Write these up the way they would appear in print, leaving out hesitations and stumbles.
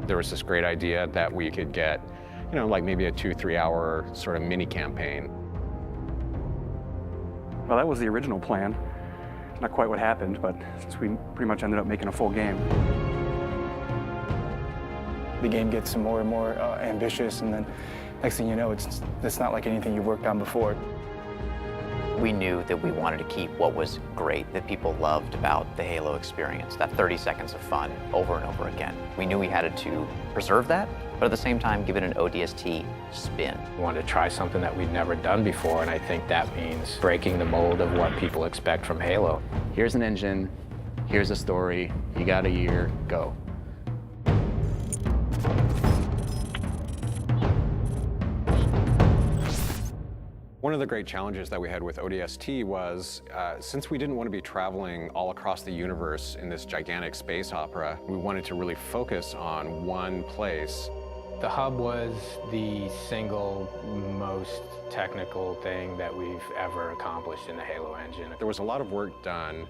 There was this great idea that we could get, like maybe a 2-3 hour sort of mini campaign. Well, that was the original plan. Not quite what happened, but since we pretty much ended up making a full game. The game gets more and more ambitious, and then next thing you know, it's not like anything you've worked on before. We knew that we wanted to keep what was great, that people loved about the Halo experience, that 30 seconds of fun over and over again. We knew we had to preserve that, but at the same time, give it an ODST spin. We wanted to try something that we'd never done before, and I think that means breaking the mold of what people expect from Halo. Here's an engine, here's a story, you got a year, go. One of the great challenges that we had with ODST was, since we didn't want to be traveling all across the universe in this gigantic space opera, we wanted to really focus on one place. The hub was the single most technical thing that we've ever accomplished in the Halo engine. There was a lot of work done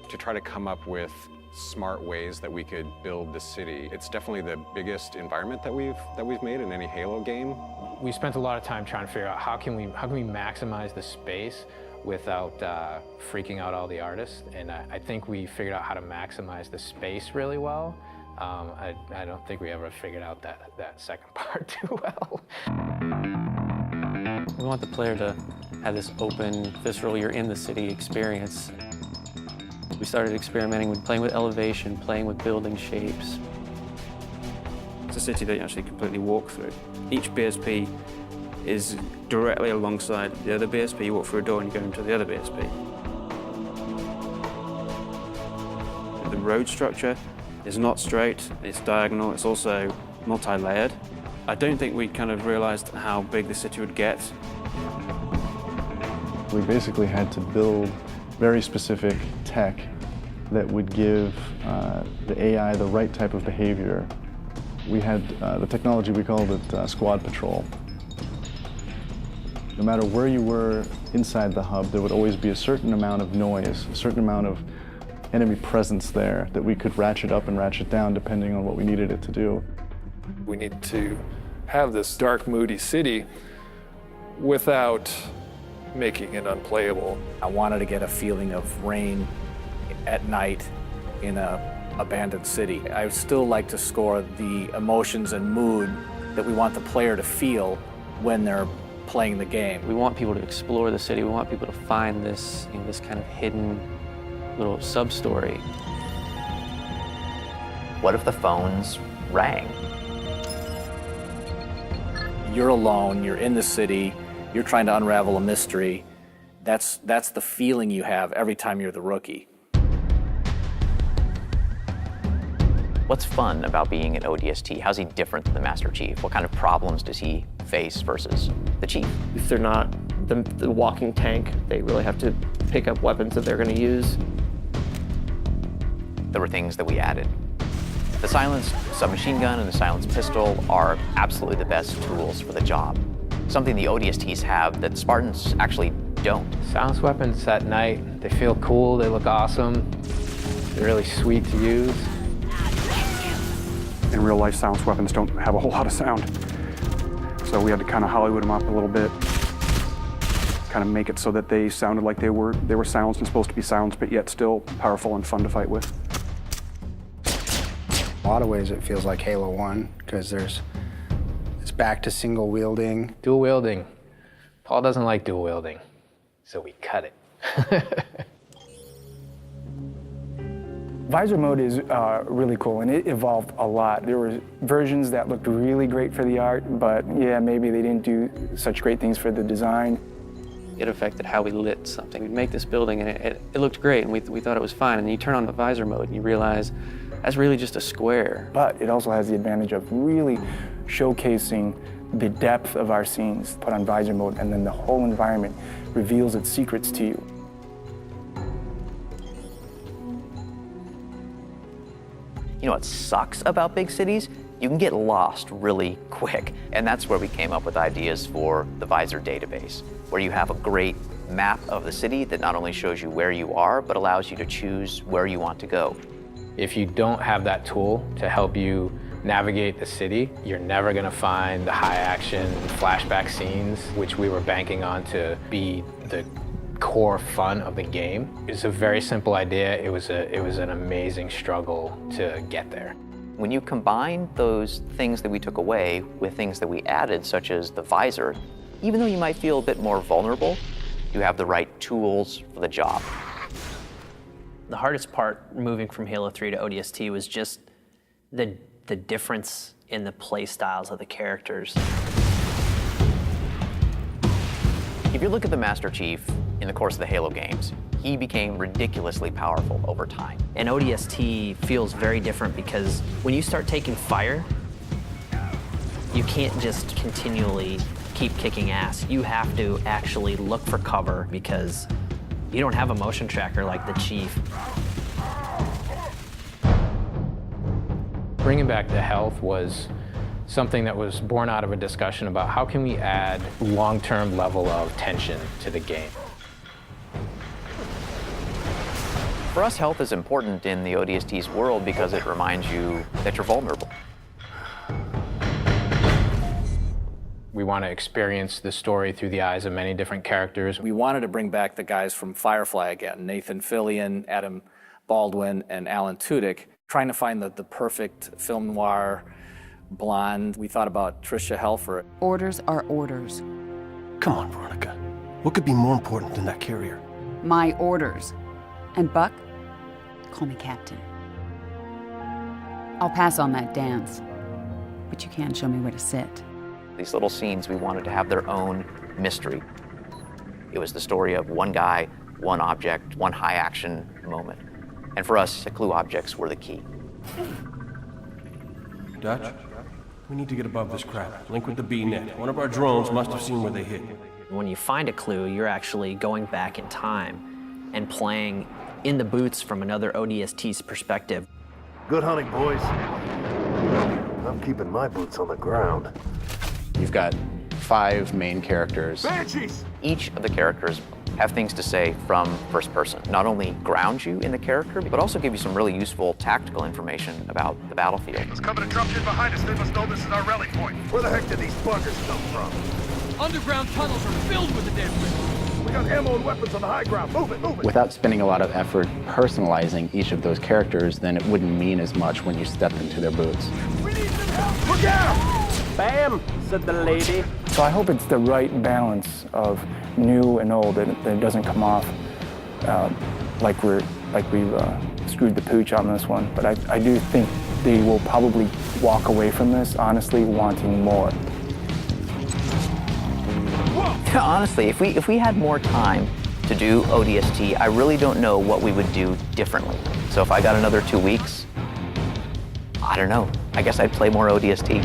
to try to come up with smart ways that we could build the city. It's definitely the biggest environment that we've made in any Halo game. We spent a lot of time trying to figure out how can we maximize the space without freaking out all the artists, and I think we figured out how to maximize the space really well. I don't think we ever figured out that second part too well. We want the player to have this open, visceral, you're in the city experience. We started experimenting with playing with elevation, playing with building shapes. It's a city that you actually completely walk through. Each BSP is directly alongside the other BSP. You walk through a door and you go into the other BSP. The road structure is not straight, it's diagonal, it's also multi-layered. I don't think we kind of realized how big the city would get. We basically had to build very specific tech that would give the AI the right type of behavior. We had the technology, we called it squad patrol. No matter where you were inside the hub, there would always be a certain amount of noise, a certain amount of enemy presence there that we could ratchet up and ratchet down depending on what we needed it to do. We need to have this dark, moody city without making it unplayable. I wanted to get a feeling of rain at night in an abandoned city. I would still like to score the emotions and mood that we want the player to feel when they're playing the game. We want people to explore the city. We want people to find this, this kind of hidden little sub-story. What if the phones rang? You're alone, you're in the city, you're trying to unravel a mystery. That's the feeling you have every time you're the rookie. What's fun about being an ODST? How's he different than the Master Chief? What kind of problems does he face versus the Chief? If they're not the walking tank, they really have to pick up weapons that they're going to use. There were things that we added. The silenced submachine gun and the silenced pistol are absolutely the best tools for the job. Something the ODSTs have that Spartans actually don't. Silenced weapons at night, they feel cool, they look awesome, they're really sweet to use. In real life, silenced weapons don't have a whole lot of sound. So we had to kind of Hollywood them up a little bit, kind of make it so that they sounded like they were silenced and supposed to be silenced, but yet still powerful and fun to fight with. In a lot of ways, it feels like Halo 1, because it's back to single wielding. Dual wielding. Paul doesn't like dual wielding, so we cut it. Visor mode is really cool, and it evolved a lot. There were versions that looked really great for the art, but yeah, maybe they didn't do such great things for the design. It affected how we lit something. We'd make this building, and it looked great, and we thought it was fine. And then you turn on the visor mode, and you realize that's really just a square. But it also has the advantage of really showcasing the depth of our scenes. Put on visor mode, and then the whole environment reveals its secrets to you. You know what sucks about big cities? You can get lost really quick. And that's where we came up with ideas for the Visor database, where you have a great map of the city that not only shows you where you are, but allows you to choose where you want to go. If you don't have that tool to help you navigate the city. You're never gonna find the high action flashback scenes, which we were banking on to be the core fun of the game. It's a very simple idea. It was an amazing struggle to get there. When you combine those things that we took away with things that we added, such as the visor, even though you might feel a bit more vulnerable, you have the right tools for the job. The hardest part moving from Halo 3 to ODST was just the difference in the play styles of the characters. If you look at the Master Chief in the course of the Halo games, he became ridiculously powerful over time. And ODST feels very different because when you start taking fire, you can't just continually keep kicking ass. You have to actually look for cover because you don't have a motion tracker like the Chief. Bringing back the health was something that was born out of a discussion about how can we add long-term level of tension to the game. For us, health is important in the ODST's world because it reminds you that you're vulnerable. We want to experience the story through the eyes of many different characters. We wanted to bring back the guys from Firefly again, Nathan Fillion, Adam Baldwin, and Alan Tudyk, trying to find the perfect film noir blonde. We thought about Tricia Helfer. Orders are orders. Come on, Veronica. What could be more important than that carrier? My orders. And Buck, call me Captain. I'll pass on that dance, but you can show me where to sit. These little scenes, we wanted to have their own mystery. It was the story of one guy, one object, one high action moment. And for us, the clue objects were the key. Dutch, we need to get above this crap. Link with the B-net. One of our drones must have seen where they hit. When you find a clue, you're actually going back in time and playing in the boots from another ODST's perspective. Good hunting, boys. I'm keeping my boots on the ground. You've got 5 main characters. Banshees! Each of the characters have things to say from first person. Not only ground you in the character, but also give you some really useful tactical information about the battlefield. There's coming a drop in behind us. They must know this is our rally point. Where the heck did these buggers come from? Underground tunnels are filled with the damn thing. We got ammo and weapons on the high ground. Move it, move it. Without spending a lot of effort personalizing each of those characters, then it wouldn't mean as much when you stepped into their boots. We need some help. Look out! Bam, said the lady. So I hope it's the right balance of new and old, that it doesn't come off like we've screwed the pooch on this one. But I do think they will probably walk away from this honestly wanting more. Honestly, if we had more time to do ODST, I really don't know what we would do differently. So if I got another 2 weeks, I don't know. I guess I'd play more ODST.